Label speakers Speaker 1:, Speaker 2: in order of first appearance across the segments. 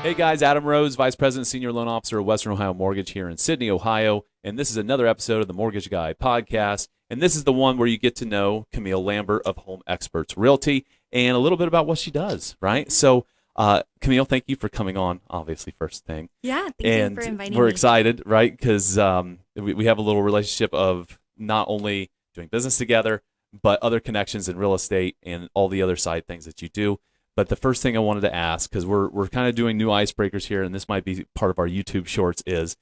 Speaker 1: Hey guys, Adam Rose, Vice President, Senior Loan Officer of Western Ohio Mortgage here in Sydney, Ohio. And this is another episode of the Mortgage Guy podcast. And this is the one where you get to know Kamille Lamber of Home Experts Realty and a little bit about what she does, right? So, Kamille, thank you for coming on, obviously, first thing.
Speaker 2: Yeah, thank you for inviting me.
Speaker 1: We're excited, right? Because we have a little relationship of not only doing business together, but other connections in real estate and all the other side things that you do. But the first thing I wanted to ask, because we're kind of doing new icebreakers here, and this might be part of our YouTube shorts, is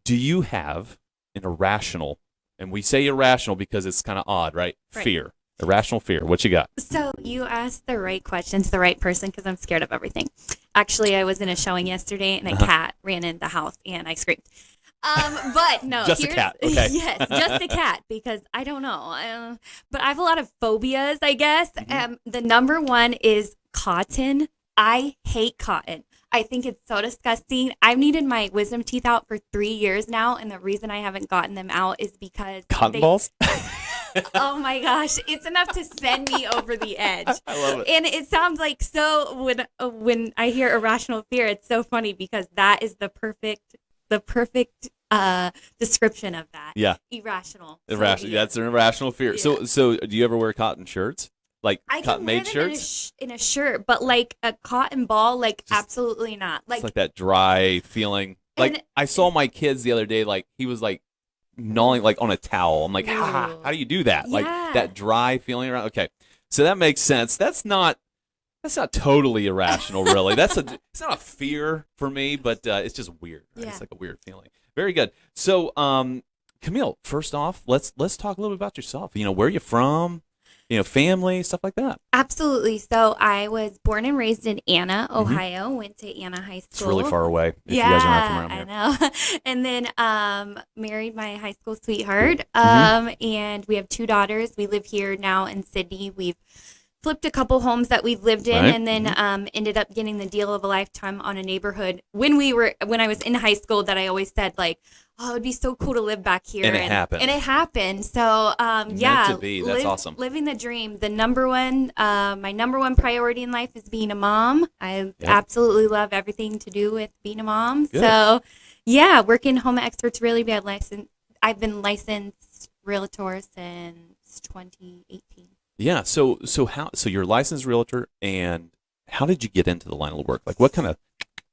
Speaker 1: do you have an irrational, and we say irrational because it's kind of odd, right? Fear. Irrational fear. What you got?
Speaker 2: So you asked the right question to the right person because I'm scared of everything. Actually, I was in a showing yesterday, and a cat ran in the house, and I screamed. But no.
Speaker 1: Just a cat. Okay.
Speaker 2: Yes, just a cat because I don't know. But I have a lot of phobias, I guess.
Speaker 1: Mm-hmm.
Speaker 2: The number one is cotton. I hate cotton. I think it's so disgusting. I've needed my wisdom teeth out for 3 years now, and the reason I haven't gotten them out is because
Speaker 1: Cotton balls?
Speaker 2: Oh my gosh, it's enough to send me over the edge.
Speaker 1: I love it.
Speaker 2: And it sounds like so when I hear irrational fear, it's so funny because that is the perfect description of that.
Speaker 1: Yeah.
Speaker 2: Irrational.
Speaker 1: Irrational. That's an irrational fear.
Speaker 2: Yeah.
Speaker 1: So do you ever wear cotton shirts? Like
Speaker 2: I
Speaker 1: cotton
Speaker 2: can wear
Speaker 1: made
Speaker 2: them
Speaker 1: shirts?
Speaker 2: in a shirt, but like a cotton ball, like
Speaker 1: Just-
Speaker 2: absolutely not.
Speaker 1: It's like that dry feeling. Like
Speaker 2: And-
Speaker 1: I saw my kids the other day, like he was like gnawing like on a towel. I'm like, how do you do that? Like
Speaker 2: Yeah.
Speaker 1: that dry feeling around. Okay. So that makes sense. That's not totally irrational, really. It's not a fear for me, but it's just weird. Right?
Speaker 2: Yeah.
Speaker 1: It's like a weird feeling. Very good. So, Kamille, first off, let's talk a little bit about yourself. You know, where are you from? You know, family, stuff like that.
Speaker 2: Absolutely. So I was born and raised in Anna, Ohio. Went to Anna High School.
Speaker 1: It's really far away. If
Speaker 2: Yeah,
Speaker 1: you guys are not from around here.
Speaker 2: I know. And then married my high school sweetheart. And we have 2 daughters. We live here now in Sydney. We've flipped a couple homes that we've lived in,
Speaker 1: Right.
Speaker 2: and then ended up getting the deal of a lifetime on a neighborhood when I was in high school that I always said like, oh, it'd be so cool to live back here.
Speaker 1: And it happened.
Speaker 2: And it happened. So
Speaker 1: Meant to be. That's awesome.
Speaker 2: Living the dream. The number one, my number one priority in life is being a mom. I absolutely love everything to do with being a mom.
Speaker 1: Good.
Speaker 2: So yeah, working Home Experts Realty. I've been licensed Realtor since 2018.
Speaker 1: Yeah. So you're a licensed realtor, and how did you get into the line of work? Like, what kind of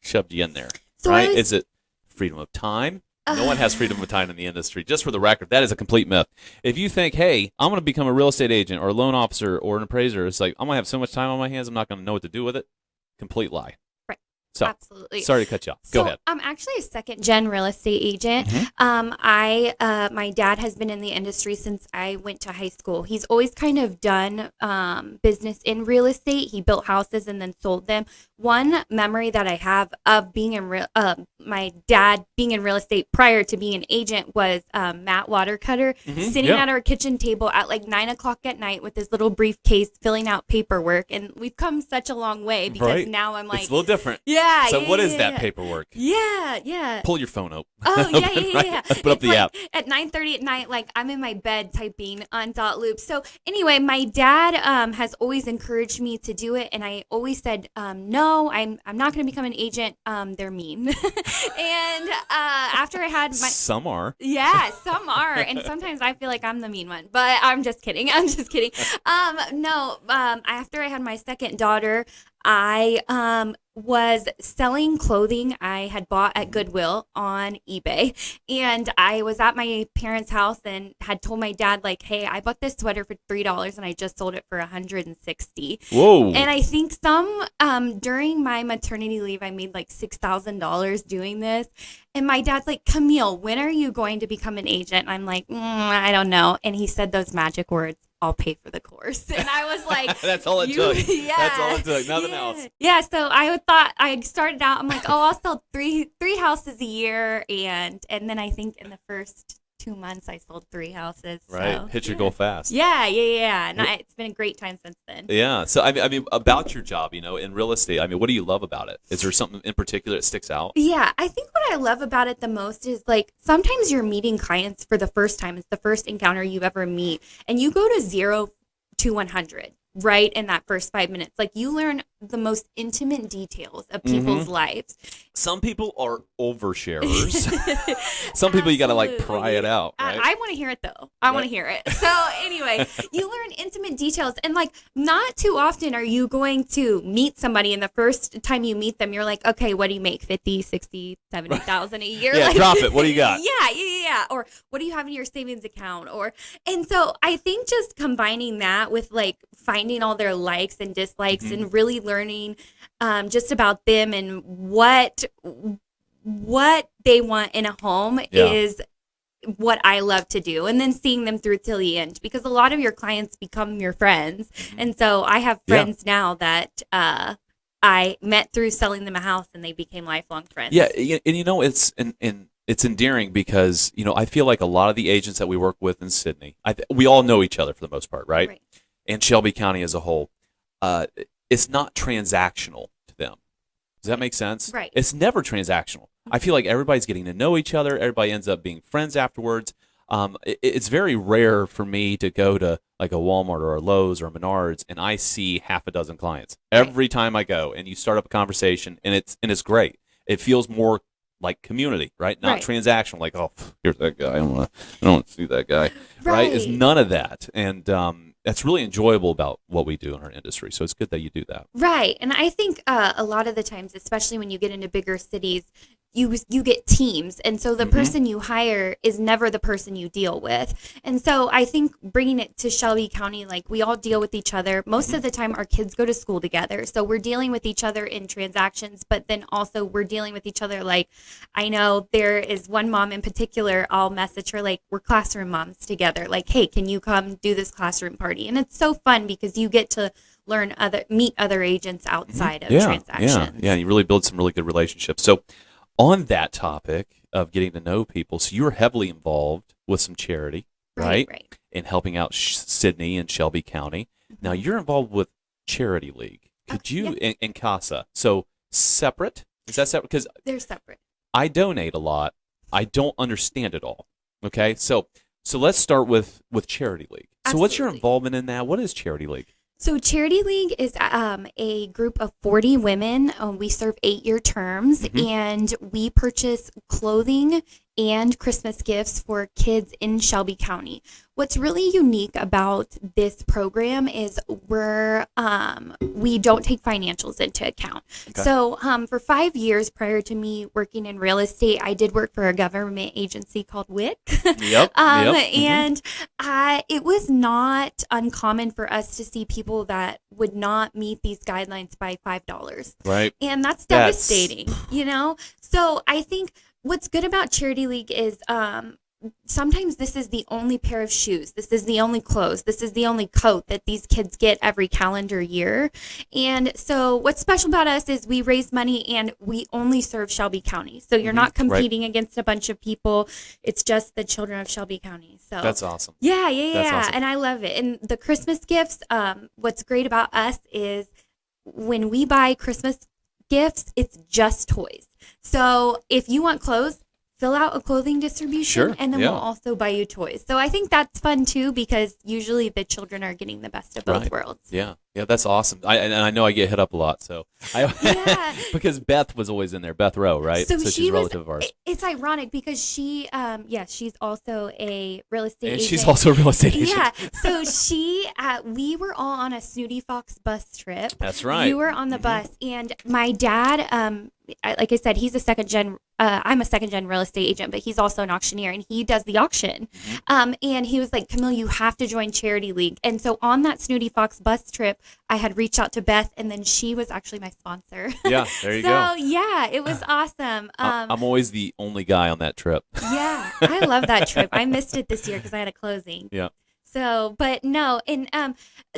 Speaker 1: shoved you in there?
Speaker 2: So
Speaker 1: right? Is it freedom of time? No one has freedom of time in the industry. Just for the record, that is a complete myth. If you think, hey, I'm going to become a real estate agent or a loan officer or an appraiser, it's like, I'm going to have so much time on my hands, I'm not going to know what to do with it. Complete lie.
Speaker 2: Right.
Speaker 1: So,
Speaker 2: absolutely.
Speaker 1: Sorry to cut you off. Go ahead.
Speaker 2: I'm actually a second-gen real estate agent. My dad has been in the industry since I went to high school. He's always kind of done business in real estate. He built houses and then sold them. One memory that I have of being in my dad being in real estate prior to being an agent was Matt Watercutter sitting at our kitchen table at like 9:00 at night with his little briefcase filling out paperwork. And we've come such a long way because now I'm like,
Speaker 1: it's a little different.
Speaker 2: Yeah.
Speaker 1: So what is that paperwork?
Speaker 2: Yeah.
Speaker 1: Pull your phone up.
Speaker 2: Oh, yeah.
Speaker 1: Put up the app.
Speaker 2: At 9:30 at night, like I'm in my bed typing on dot loop. So anyway, my dad has always encouraged me to do it. And I always said, no, I'm not going to become an agent. They're mean. And after I had my...
Speaker 1: Some are.
Speaker 2: Yeah, some are. And sometimes I feel like I'm the mean one. But I'm just kidding. After I had my second daughter, I was selling clothing I had bought at Goodwill on eBay. And I was at my parents' house and had told my dad, like, hey, I bought this sweater for $3 and I just sold it for $160.
Speaker 1: Whoa.
Speaker 2: And I think during my maternity leave, I made like $6,000 doing this. And my dad's like, Kamille, when are you going to become an agent? And I'm like, I don't know. And he said those magic words, I'll pay for the course. And I was like,
Speaker 1: That's all it took.
Speaker 2: Yeah.
Speaker 1: That's all it took. Nothing else.
Speaker 2: Yeah. So I started out, I'm like, I'll sell three houses a year. And then I think in the first 2 months, I sold 3 houses.
Speaker 1: Right.
Speaker 2: So,
Speaker 1: Hit your goal fast.
Speaker 2: Yeah. And it's been a great time since then.
Speaker 1: Yeah. So, I mean, about your job, you know, in real estate, I mean, what do you love about it? Is there something in particular that sticks out?
Speaker 2: Yeah. I think what I love about it the most is like sometimes you're meeting clients for the first time. It's the first encounter you ever meet. And you go to 0 to 100 right in that first 5 minutes. Like you learn the most intimate details of people's lives.
Speaker 1: Some people are oversharers. Some people you got to like pry it out, right?
Speaker 2: I want to hear it though. I want to hear it. So anyway, you learn intimate details, and like not too often are you going to meet somebody and the first time you meet them, you're like, okay, what do you make? 50, 60, 70,000 a year?
Speaker 1: Yeah,
Speaker 2: like,
Speaker 1: drop it. What do you got?
Speaker 2: Yeah. Or what do you have in your savings account? And so I think just combining that with like finding all their likes and dislikes and really learning just about them and what they want in a home is what I love to do. And then seeing them through till the end, because a lot of your clients become your friends. And so I have friends now that I met through selling them a house, and they became lifelong friends.
Speaker 1: Yeah, and it's endearing because, I feel like a lot of the agents that we work with in Sydney, we all know each other for the most part, right? And Shelby County as a whole, it's not transactional to them. Does that make sense?
Speaker 2: Right.
Speaker 1: It's never transactional. I feel like everybody's getting to know each other. Everybody ends up being friends afterwards. It's very rare for me to go to like a Walmart or a Lowe's or a Menards and I see half a dozen clients every time I go, and you start up a conversation, and it's great. It feels more like community, right? Not transactional. Like, oh, here's that guy. I don't want to see that guy. Right? It's none of that, and that's really enjoyable about what we do in our industry. So it's good that you do that.
Speaker 2: Right. And I think a lot of the times, especially when you get into bigger cities, you get teams. And so the person you hire is never the person you deal with. And so I think bringing it to Shelby County, like we all deal with each other. Most of the time our kids go to school together. So we're dealing with each other in transactions, but then also we're dealing with each other. Like I know there is one mom in particular, I'll message her like we're classroom moms together. Like, hey, can you come do this classroom party? And it's so fun because you get to meet other agents outside of transactions.
Speaker 1: Yeah, you really build some really good relationships. So on that topic of getting to know people, so you're heavily involved with some charity, right? In helping out Sydney and Shelby County. Now you're involved with Charity League. Could you in CASA? So separate? Is that separate? Because
Speaker 2: they're separate.
Speaker 1: I donate a lot. I don't understand it all. Okay, so let's start with Charity League. So what's your involvement in that? What is Charity League?
Speaker 2: So Charity League is a group of 40 women. We serve 8-year terms, and we purchase clothing and Christmas gifts for kids in Shelby County. What's really unique about this program is we don't take financials into account. Okay. So for 5 years prior to me working in real estate, I did work for a government agency called WIC. And it was not uncommon for us to see people that would not meet these guidelines by $5.
Speaker 1: Right.
Speaker 2: And that's devastating, So I think what's good about Charity League is sometimes this is the only pair of shoes. This is the only clothes. This is the only coat that these kids get every calendar year. And so what's special about us is we raise money and we only serve Shelby County. So you're not competing against a bunch of people. It's just the children of Shelby County. So
Speaker 1: that's awesome.
Speaker 2: Yeah. That's awesome. And I love it. And the Christmas gifts, what's great about us is when we buy Christmas gifts, it's just toys. So if you want clothes, fill out a clothing distribution, and then we'll also buy you toys. So I think that's fun too, because usually the children are getting the best of both worlds. Yeah,
Speaker 1: that's awesome. I know I get hit up a lot, because Beth was always in there, Beth Rowe, right? So she's a relative of ours.
Speaker 2: It's ironic because she's also a real estate agent.
Speaker 1: She's also a real estate agent.
Speaker 2: Yeah, so we were all on a Snooty Fox bus trip.
Speaker 1: That's right.
Speaker 2: You were on the bus, and my dad, like I said, he's a second gen. I'm a second gen real estate agent, but he's also an auctioneer, and he does the auction. And he was like, Kamille, you have to join Charity League. And so on that Snooty Fox bus trip, I had reached out to Beth, and then she was actually my sponsor.
Speaker 1: Yeah, there you go.
Speaker 2: So yeah, it was awesome.
Speaker 1: I'm always the only guy on that trip.
Speaker 2: Yeah, I love that trip. I missed it this year because I had a closing.
Speaker 1: Yeah.
Speaker 2: So, but no, and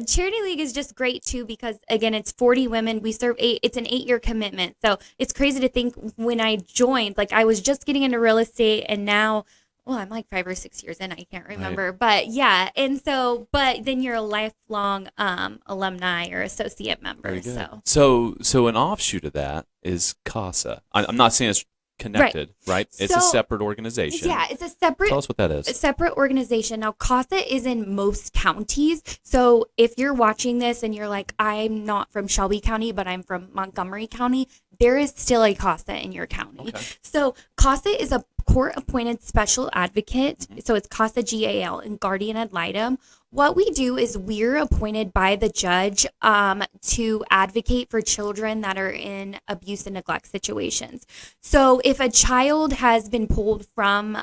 Speaker 2: Charity League is just great too because again, it's 40 women. We serve it's an 8-year commitment. So it's crazy to think when I joined, like I was just getting into real estate, and now, well, I'm like 5 or 6 years in. I can't remember, right. But yeah, and so, but then you're a lifelong alumni or associate member. So an
Speaker 1: offshoot of that is CASA. I'm not saying it's connected, right? It's a
Speaker 2: So,
Speaker 1: separate organization.
Speaker 2: Yeah, it's a separate
Speaker 1: Tell us what that is.
Speaker 2: separate organization. Now, CASA is in most counties. So if you're watching this and you're like, I'm not from Shelby County, but I'm from Montgomery County, there is still a CASA in your county.
Speaker 1: Okay.
Speaker 2: So CASA is a court-appointed special advocate.
Speaker 1: Mm-hmm.
Speaker 2: So it's CASA GAL and guardian ad litem. What we do is we're appointed by the judge to advocate for children that are in abuse and neglect situations. So if a child has been pulled from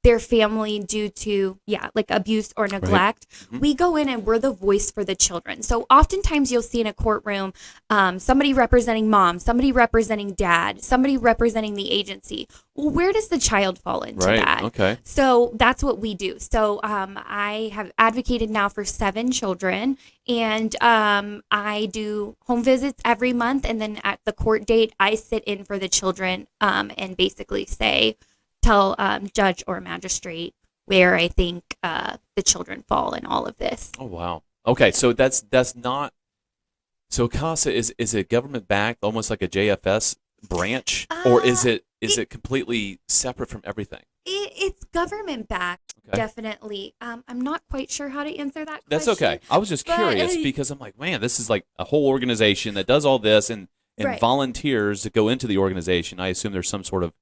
Speaker 2: their family due to, like abuse or neglect,
Speaker 1: Mm-hmm.
Speaker 2: we go in and we're the voice for the children. So oftentimes you'll see in a courtroom somebody representing mom, somebody representing dad, somebody representing the agency. Well, where does the child fall into that?
Speaker 1: Okay.
Speaker 2: So that's what we do. So I have advocated now for 7 children, and I do home visits every month. And then at the court date, I sit in for the children and basically tell judge or magistrate where I think the children fall in all of this.
Speaker 1: Oh, wow. Okay, so that's not. So CASA is it government backed, almost like a JFS branch, or is it completely separate from everything?
Speaker 2: It's government backed,
Speaker 1: Okay.
Speaker 2: definitely. I'm not quite sure how to answer that question.
Speaker 1: That's okay. I was just curious because I'm like, man, this is like a whole organization that does all this and
Speaker 2: Right.
Speaker 1: volunteers that go into the organization. I assume there's some sort of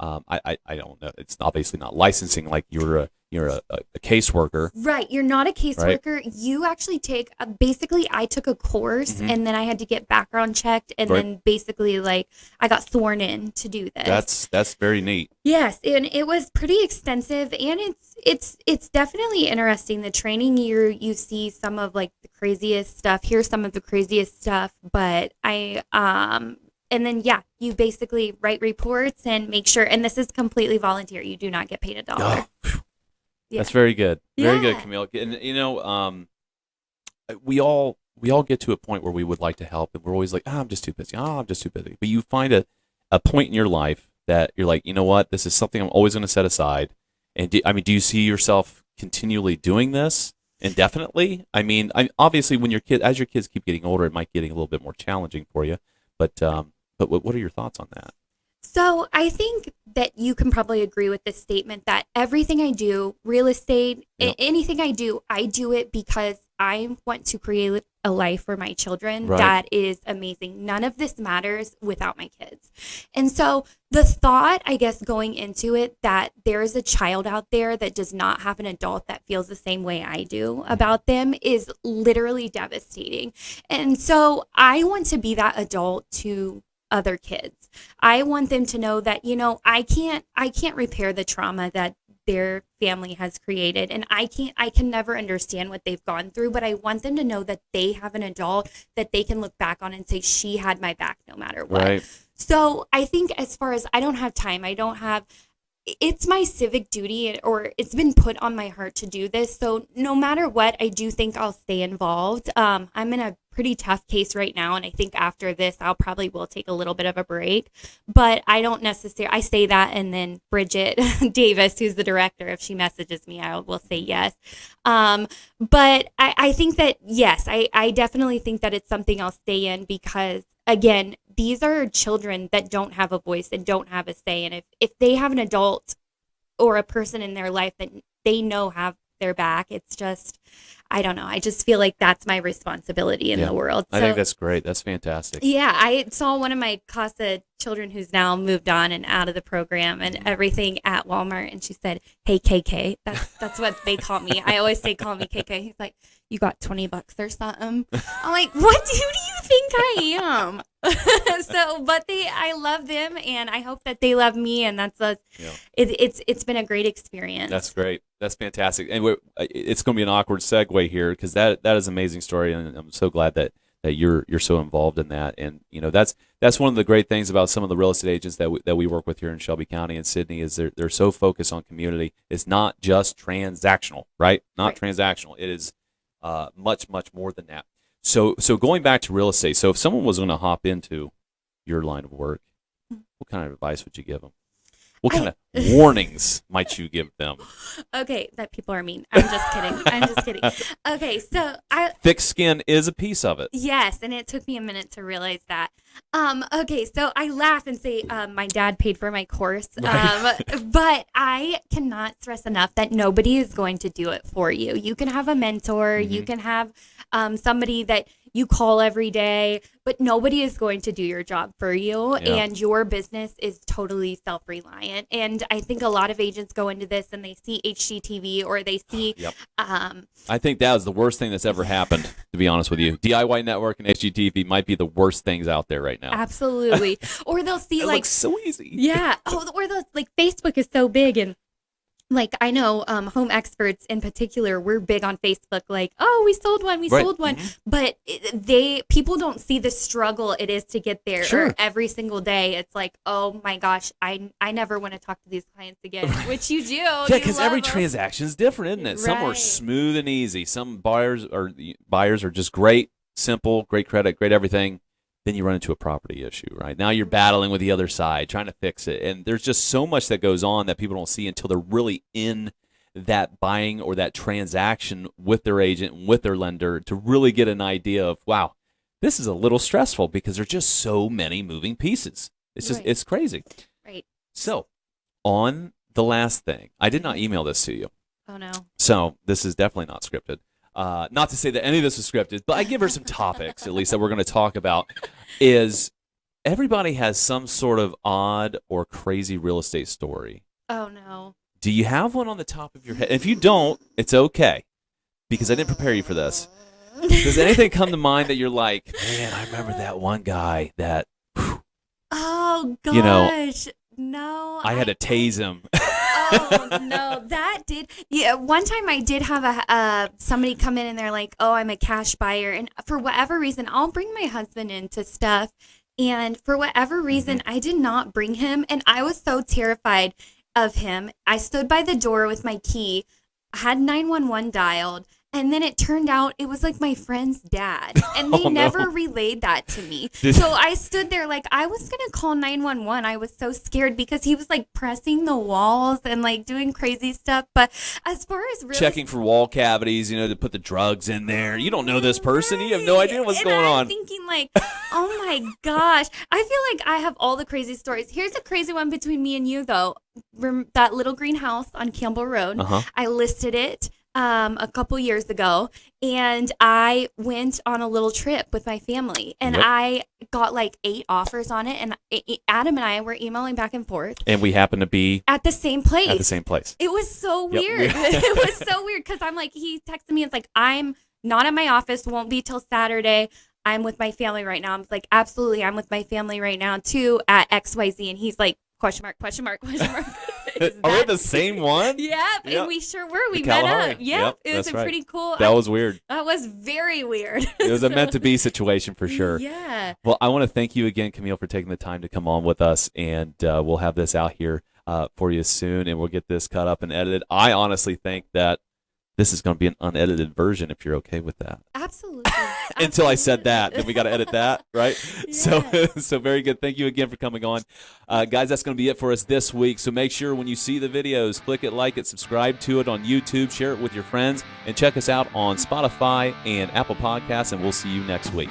Speaker 1: I don't know. It's obviously not licensing like you're a caseworker.
Speaker 2: Right. You're not a caseworker. You actually take, basically, I took a course
Speaker 1: Mm-hmm.
Speaker 2: and then I had to get background checked. And
Speaker 1: Right.
Speaker 2: then basically, like, I got sworn in to do this.
Speaker 1: That's very neat.
Speaker 2: Yes. And it was pretty extensive. And it's definitely interesting. The training you see some of like the craziest stuff. Here's some of the craziest stuff. But and then, you basically write reports and make sure, and this is completely volunteer. You do not get paid $1.
Speaker 1: Oh,
Speaker 2: Yeah.
Speaker 1: that's very good. Very good,
Speaker 2: Yeah.
Speaker 1: Kamille. And we all get to a point where we would like to help, and we're always like, I'm just too busy. I'm just too busy. But you find a point in your life that you're like, you know what? This is something I'm always going to set aside. And do you see yourself continually doing this indefinitely? Obviously, when as your kids keep getting older, it might get a little bit more challenging for you. But what are your thoughts on that?
Speaker 2: So I think that you can probably agree with this statement that everything I do, real estate,
Speaker 1: Yep.
Speaker 2: anything I do it because I want to create a life for my children
Speaker 1: Right.
Speaker 2: that is amazing. None of this matters without my kids. And so the thought, I guess, going into it that there is a child out there that does not have an adult that feels the same way I do about them is literally devastating. And so I want to be that adult to other kids. I want them to know that, I can't repair the trauma that their family has created, and I can never understand what they've gone through, but I want them to know that they have an adult that they can look back on and say, she had my back no matter what.
Speaker 1: Right.
Speaker 2: So I think as far as I don't have time, it's my civic duty, or it's been put on my heart to do this. So no matter what, I do think I'll stay involved. I'm in a pretty tough case right now, and I think after this, I'll probably will take a little bit of a break. But I don't necessarily, I say that, and then Bridget Davis, who's the director, if she messages me, I will say yes. But I think that, yes, I definitely think that it's something I'll stay in because, again, these are children that don't have a voice and don't have a say. And if they have an adult or a person in their life that they know have their back, it's just, I don't know. I just feel like that's my responsibility in the world.
Speaker 1: I think that's great. That's fantastic.
Speaker 2: Yeah, I saw one of my CASA children who's now moved on and out of the program and everything at Walmart, and she said, "Hey, KK." That's what they call me. I always say, "Call me KK." He's like, "You got $20 or something?" I'm like, "What? Who do you think I am?" But I love them, and I hope that they love me, and it's been a great experience. That's
Speaker 1: great. That's fantastic, and it's going to be an awkward segue here because that is an amazing story, and I'm so glad that you're so involved in that. And that's one of the great things about some of the real estate agents that we work with here in Shelby County and Sydney is they're so focused on community. It's not just transactional, right? Not transactional. It is much more than that. So going back to real estate. So if someone was going to hop into your line of work, what kind of advice would you give them? What kind of warnings might you give them?
Speaker 2: Okay, that people are mean. I'm just kidding. I'm just kidding. Okay, so
Speaker 1: Thick skin is a piece of it.
Speaker 2: yes, and it took me a minute to realize that. Okay, so I laugh and say my dad paid for my course,
Speaker 1: Right.
Speaker 2: but I cannot stress enough that nobody is going to do it for you. You can have a mentor, you can have somebody that you call every day, but nobody is going to do your job for you.
Speaker 1: Yeah.
Speaker 2: And your business is totally self-reliant. And I think a lot of agents go into this and they see HGTV or they see,
Speaker 1: Yep. I think that was the worst thing that's ever happened, to be honest with you. DIY Network and HGTV might be the worst things out there right now.
Speaker 2: absolutely. Or they'll see
Speaker 1: It
Speaker 2: like,
Speaker 1: looks so easy.
Speaker 2: yeah. Oh, or those like Facebook is so big and like I know Home Experts in particular, we're big on Facebook. Like, oh, we sold one,
Speaker 1: Right.
Speaker 2: sold one, but people don't see the struggle it is to get there.
Speaker 1: Sure.
Speaker 2: Or every single day, it's like, oh my gosh, I never want to talk to these clients again, which you do.
Speaker 1: Yeah,
Speaker 2: You
Speaker 1: because every
Speaker 2: love 'em.
Speaker 1: transaction is different, isn't it? Some are
Speaker 2: Right.
Speaker 1: smooth and easy. Some buyers are just great, simple, great credit, great everything. Then you run into a property issue, right? Now you're battling with the other side, trying to fix it. And there's just so much that goes on that people don't see until they're really in that buying or that transaction with their agent and with their lender to really get an idea of, wow, this is a little stressful because there's just so many moving pieces. It's just,
Speaker 2: Right.
Speaker 1: it's crazy.
Speaker 2: Right.
Speaker 1: So on the last thing, I did not email this to you.
Speaker 2: Oh no.
Speaker 1: So this is definitely not scripted. Not to say that any of this is scripted, but I give her some topics, at least, that we're going to talk about. Is everybody has some sort of odd or crazy real estate story.
Speaker 2: Oh no.
Speaker 1: Do you have one on the top of your head? If you don't, it's okay, because I didn't prepare you for this. Does anything come to mind that you're like, man, I remember that one guy that,
Speaker 2: Oh gosh.
Speaker 1: You know,
Speaker 2: no.
Speaker 1: I had to tase him.
Speaker 2: Oh no, that did. Yeah, one time I did have somebody come in and they're like, "Oh, I'm a cash buyer," and for whatever reason, I'll bring my husband into stuff, and for whatever reason, I did not bring him, and I was so terrified of him. I stood by the door with my key, had 911 dialed. And then it turned out it was like my friend's dad. And they
Speaker 1: Oh, no.
Speaker 2: never relayed that to me.
Speaker 1: Did-
Speaker 2: So I stood there like I was going to call 911. I was so scared because he was like pressing the walls and like doing crazy stuff. But as far as really
Speaker 1: Checking for wall cavities, to put the drugs in there. You don't know this person. You have no idea what's
Speaker 2: and
Speaker 1: going
Speaker 2: I'm
Speaker 1: on.
Speaker 2: thinking like, oh my gosh. I feel like I have all the crazy stories. Here's a crazy one between me and you though. That little green house on Campbell Road.
Speaker 1: Uh-huh.
Speaker 2: I listed it a couple years ago, and I went on a little trip with my family, and
Speaker 1: Yep.
Speaker 2: I got like 8 offers on it, and Adam and I were emailing back and forth
Speaker 1: And we happen to be
Speaker 2: at the same place.
Speaker 1: at the same place.
Speaker 2: It was so
Speaker 1: Yep.
Speaker 2: weird. It was so weird because I'm like, he texted me. It's like, I'm not in my office. Won't be till Saturday. I'm with my family right now. I'm like, absolutely. I'm with my family right now too at XYZ. And he's like, question mark, question mark, question mark. Is
Speaker 1: Are we
Speaker 2: that-
Speaker 1: the same one?
Speaker 2: Yep.
Speaker 1: Yep.
Speaker 2: And we sure were. We
Speaker 1: The
Speaker 2: met
Speaker 1: Kalahari.
Speaker 2: up. Yep.
Speaker 1: Yep,
Speaker 2: It was
Speaker 1: that's
Speaker 2: a
Speaker 1: right.
Speaker 2: pretty cool.
Speaker 1: That was weird.
Speaker 2: That was very weird.
Speaker 1: It was a
Speaker 2: So-
Speaker 1: meant to be situation for sure.
Speaker 2: Yeah.
Speaker 1: Well, I want to thank you again, Kamille, for taking the time to come on with us, and we'll have this out here for you soon, and we'll get this cut up and edited. I honestly think that this is going to be an unedited version, if you're okay with that.
Speaker 2: Absolutely.
Speaker 1: Until I said that, then we got to edit that, right?
Speaker 2: Yeah.
Speaker 1: So very good. Thank you again for coming on. Guys, that's going to be it for us this week. So make sure when you see the videos, click it, like it, subscribe to it on YouTube, share it with your friends, and check us out on Spotify and Apple Podcasts, and we'll see you next week.